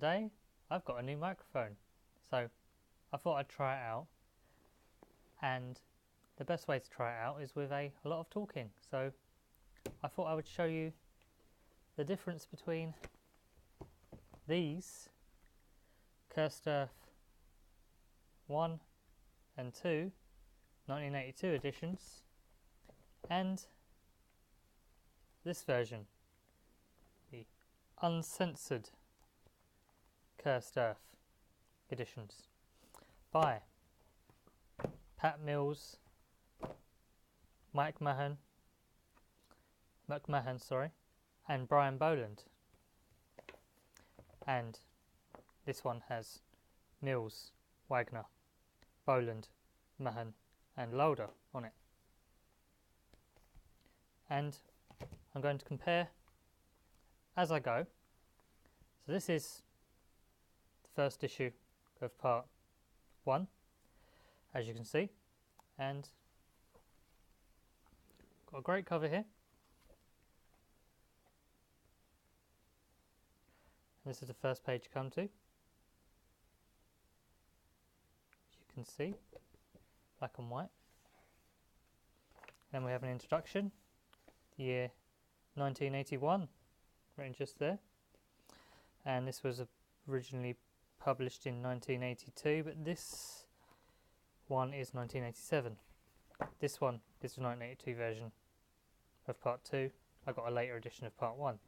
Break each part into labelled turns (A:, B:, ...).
A: today I've got a new microphone, so I thought I'd try it out, and the best way to try it out is with a lot of talking. So I thought I would show you the difference between these Cursed Earth 1 and 2 1982 editions and this version, the uncensored Cursed Earth editions by Pat Mills, McMahon, and Brian Boland. And this one has Mills, Wagner, Boland, Mahon and Lauder on it. And I'm going to compare as I go. So this is the first issue of part 1, as you can see, and got a great cover here. This is the first page you come to. As you can see, black and white. Then we have an introduction, the year 1981, written just there. And this was originally published in 1982, but this one is 1987. This one is the 1982 version of part 2. I got a later edition of part 1.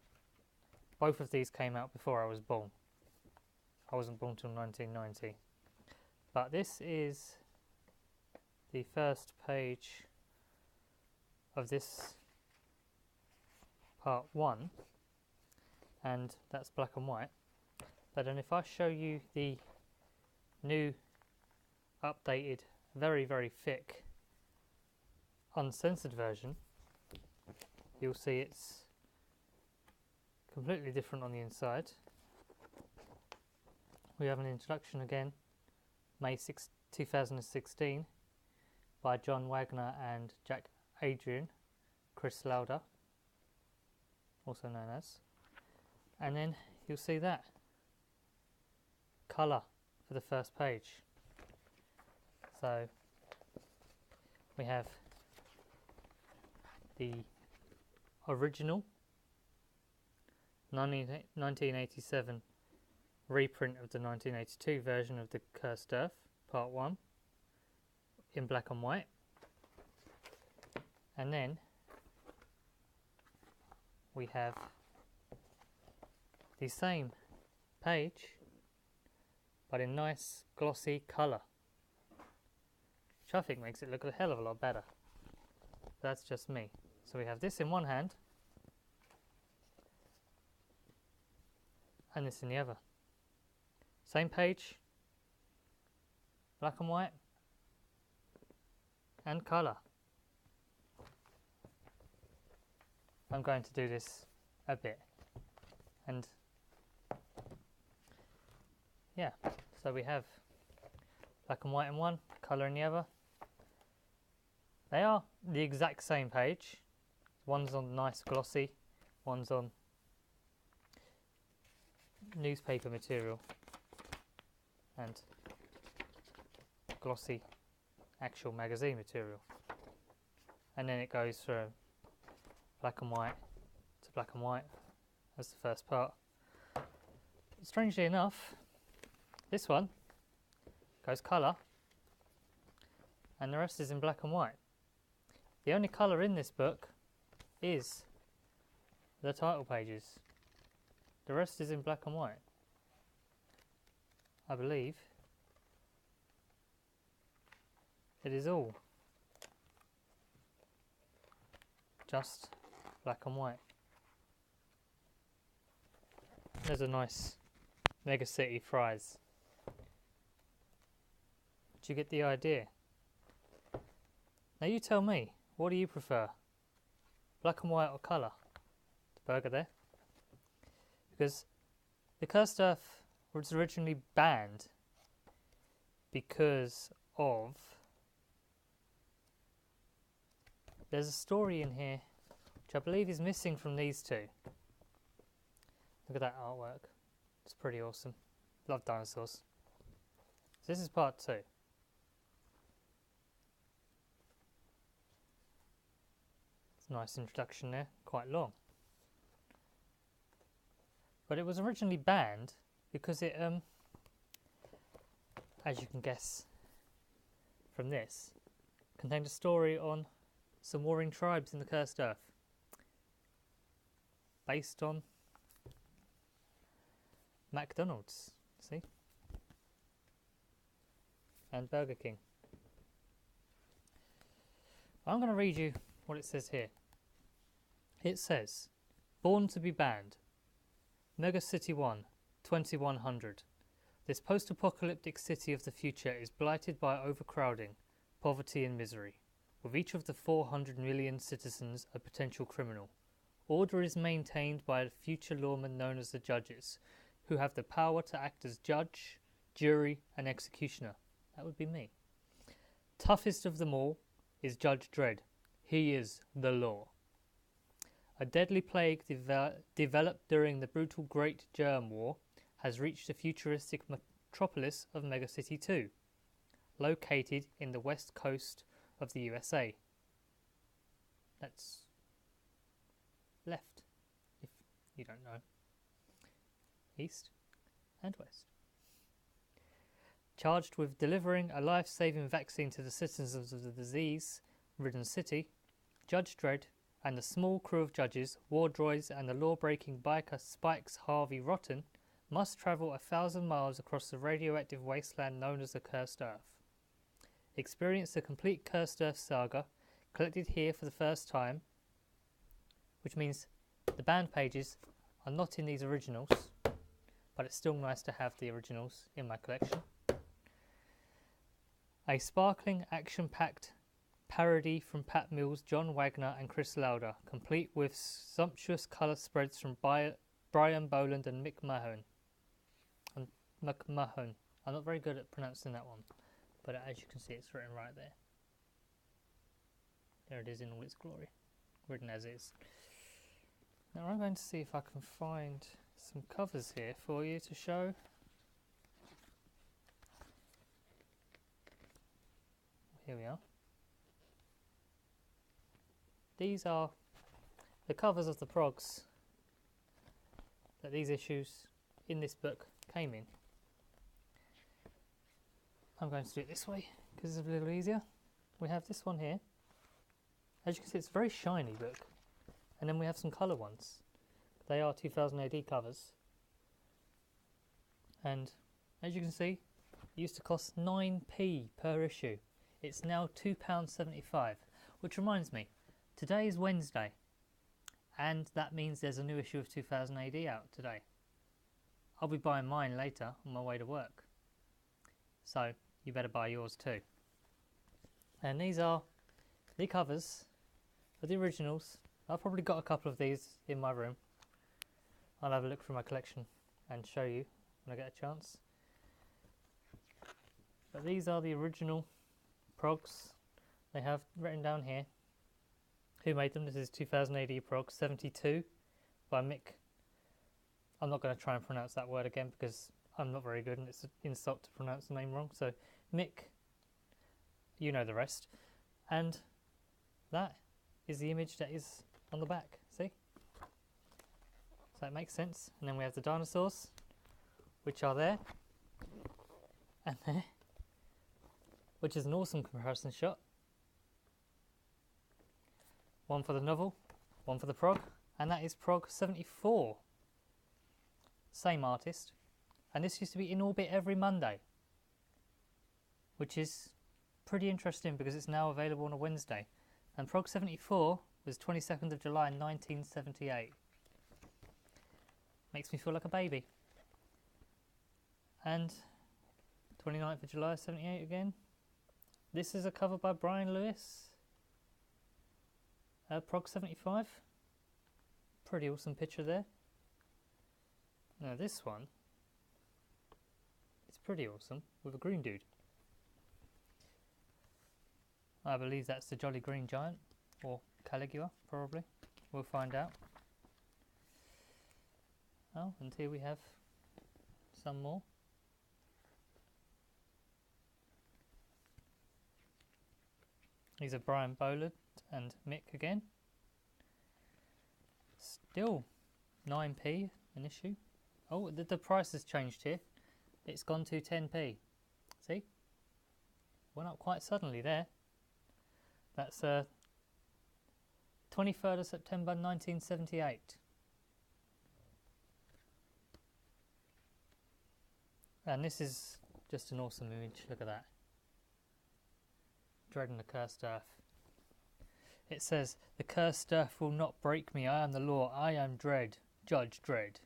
A: Both of these came out before I was born. I wasn't born till 1990. But this is the first page of this part 1, and that's black and white. But then if I show you the new, updated, very, very thick, uncensored version, you'll see it's completely different on the inside. We have an introduction again, May 6, 2016, by John Wagner and Jack Adrian, Chris Lauder, also known as. And then you'll see that colour for the first page. So we have the original 1987 reprint of the 1982 version of the Cursed Earth part 1 in black and white, and then we have the same page but in nice glossy colour, which I think makes it look a hell of a lot better. That's just me. So we have this in one hand and this in the other. Same page, black and white and colour. I'm going to do this a bit, and yeah, so we have black and white in one, colour in the other. They are the exact same page. One's on nice glossy, one's on newspaper material and glossy actual magazine material, and then it goes from black and white to black and white as the first part. Strangely enough, this one goes colour and the rest is in black and white. The only colour in this book is the title pages. The rest is in black and white. I believe it is all just black and white. There's a nice Mega City fries. Do you get the idea? Now you tell me, what do you prefer? Black and white or colour? The burger there. Because the Cursed Earth was originally banned because of, there's a story in here which I believe is missing from these two. Look at that artwork. It's pretty awesome. Love dinosaurs. So this is part 2. It's a nice introduction there, quite long. But it was originally banned because it, as you can guess from this, contained a story on some warring tribes in the Cursed Earth, based on McDonald's, see? And Burger King. I'm going to read you what it says here. It says, born to be banned. Mega City 1, 2100. This post-apocalyptic city of the future is blighted by overcrowding, poverty and misery, with each of the 400 million citizens a potential criminal. Order is maintained by future lawmen known as the judges, who have the power to act as judge, jury and executioner. That would be me. Toughest of them all is Judge Dredd. He is the law. A deadly plague developed during the brutal Great Germ War has reached the futuristic metropolis of Megacity 2, located in the west coast of the USA. That's left, if you don't know. East and west. Charged with delivering a life-saving vaccine to the citizens of the disease-ridden city, Judge Dredd and a small crew of judges, war droids and the law-breaking biker Spikes Harvey Rotten must travel 1,000 miles across the radioactive wasteland known as the Cursed Earth. Experience the complete Cursed Earth saga, collected here for the first time, which means the banned pages are not in these originals, but it's still nice to have the originals in my collection. A sparkling, action-packed parody from Pat Mills, John Wagner and Chris Lauder, complete with sumptuous colour spreads from Brian Boland and Mick Mahon. McMahon. I'm not very good at pronouncing that one, but as you can see it's written right there. There it is in all its glory, written as is. Now I'm going to see if I can find some covers here for you to show. Here we are. These are the covers of the progs that these issues in this book came in. I'm going to do it this way because it's a little easier. We have this one here. As you can see, it's a very shiny book. And then we have some colour ones. They are 2000 AD covers. And as you can see, it used to cost 9p per issue. It's now £2.75, which reminds me, today is Wednesday, and that means there's a new issue of 2000 AD out today. I'll be buying mine later on my way to work, so you better buy yours too. And these are the covers of the originals. I've probably got a couple of these in my room. I'll have a look through my collection and show you when I get a chance. But these are the original progs. They have written down here who made them. This is 2000 AD prog 72 by Mick. I'm not going to try and pronounce that word again because I'm not very good and it's an insult to pronounce the name wrong. So Mick, you know the rest. And that is the image that is on the back, see? So it makes sense. And then we have the dinosaurs, which are there and there, which is an awesome comparison shot. One for the novel, one for the prog, and that is prog 74. Same artist. And this used to be in orbit every Monday, which is pretty interesting because it's now available on a Wednesday. And prog 74 was 22nd of July 1978. Makes me feel like a baby. And 29th of July 78 again. This is a cover by Brian Lewis. Prog 75. Pretty awesome picture there. Now this one is pretty awesome with a green dude. I believe that's the Jolly Green Giant, or Caligula probably. We'll find out. Oh, and here we have some more. These are Brian Boland and Mick again. Still 9p an issue. Oh, the price has changed here. It's gone to 10p. See? Went up quite suddenly there. That's 23rd of September 1978. And this is just an awesome image. Look at that. Dread and the cursed earth. It says, "The cursed earth will not break me. I am the law. I am Dread, Judge Dread."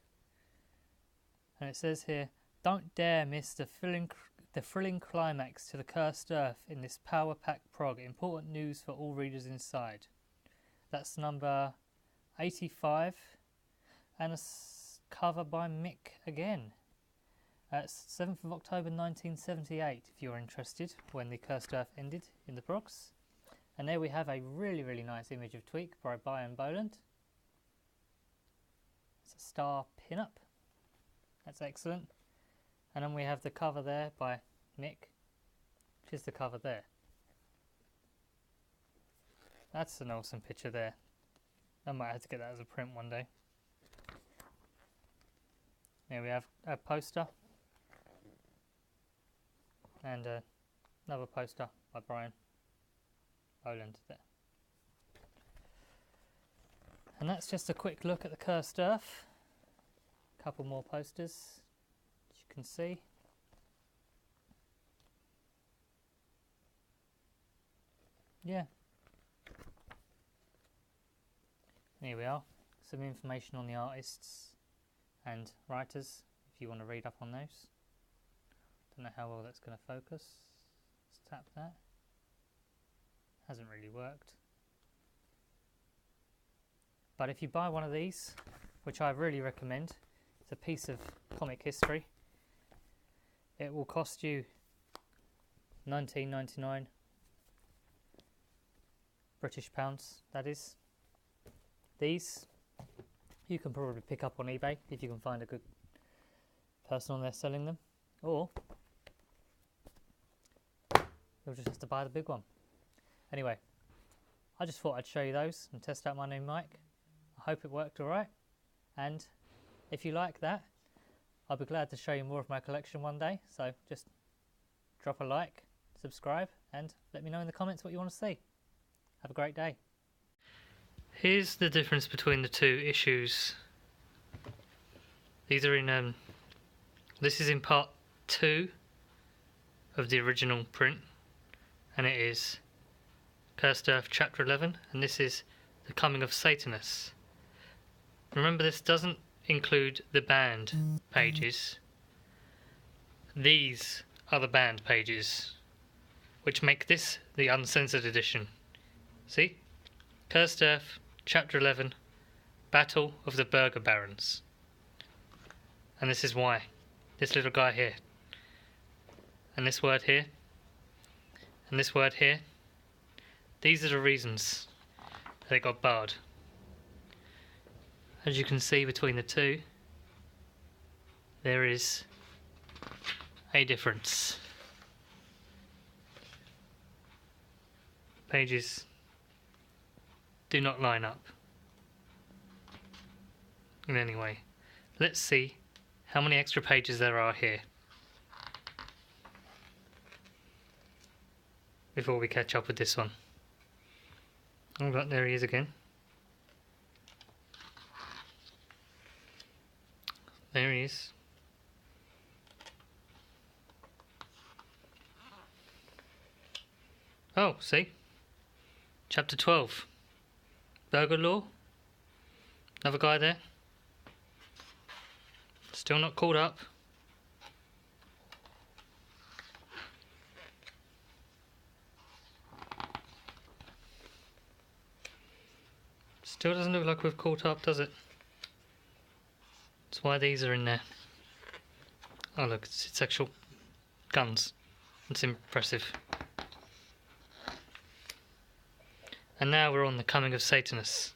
A: And it says here, "Don't dare miss the thrilling climax to the cursed earth in this power-packed prog. Important news for all readers inside." That's number 85, and a cover by Mick again. It's 7th of October 1978, if you're interested, when the Cursed Earth ended in the progs. And there we have a really, really nice image of Tweak by Brian Boland. It's a star pin-up. That's excellent. And then we have the cover there by Mick, which is the cover there. That's an awesome picture there. I might have to get that as a print one day. There we have a poster. And another poster by Brian Boland there. And that's just a quick look at the Cursed Earth. A couple more posters, as you can see. Yeah. Here we are. Some information on the artists and writers, if you want to read up on those. Don't know how well that's going to focus. Let's tap that. Hasn't really worked. But if you buy one of these, which I really recommend, it's a piece of comic history. It will cost you £19.99 British pounds, that is. These you can probably pick up on eBay if you can find a good person on there selling them, or you'll just have to buy the big one. Anyway, I just thought I'd show you those and test out my new mic. I hope it worked alright, and if you like that, I'll be glad to show you more of my collection one day, so just drop a like, subscribe, and let me know in the comments what you want to see. Have a great day. Here's the difference between the two issues. These are in, this is in part 2 of the original print, and it is Cursed Earth Chapter 11, and this is The Coming of Satanists. Remember, this doesn't include the banned pages. These are the banned pages, which make this the uncensored edition. See? Cursed Earth Chapter 11, Battle of the Burger Barons. And this is why. This little guy here. And this word here. And this word here. These are the reasons they got barred. As you can see between the two, there is a difference. Pages do not line up. And anyway, let's see how many extra pages there are here before we catch up with this one. Oh look, there he is again. There he is. Oh, see? Chapter 12. Burger Law. Another guy there. Still not called up. Still doesn't look like we've caught up, does it? That's why these are in there. Oh look, it's actual guns. It's impressive. And now we're on The Coming of Satanists,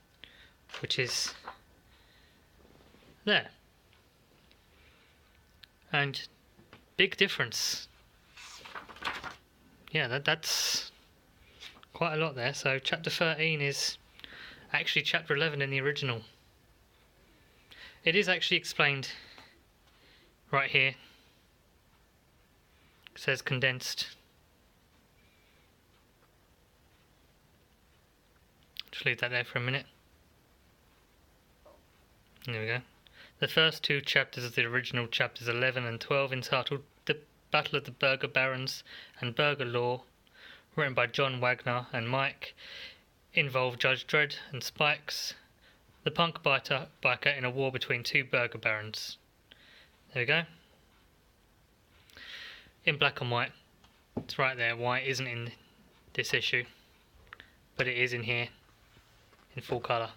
A: which is there. And big difference. Yeah, that's quite a lot there. So chapter 13 is actually chapter 11 in the original. It is actually explained right here. It says condensed. Just leave that there for a minute. There we go. The first two chapters of the original, chapters 11 and 12, entitled The Battle of the Burger Barons and Burger Law, written by John Wagner and Mike, involve Judge Dredd and Spikes, the punk biker in a war between two burger barons. There we go. In black and white. It's right there. White isn't in this issue, but it is in here in full colour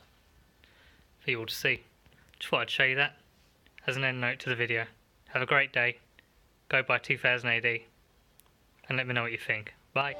A: for you all to see. Just thought I'd show you that as an end note to the video. Have a great day. Go by 2000 AD and let me know what you think. Bye.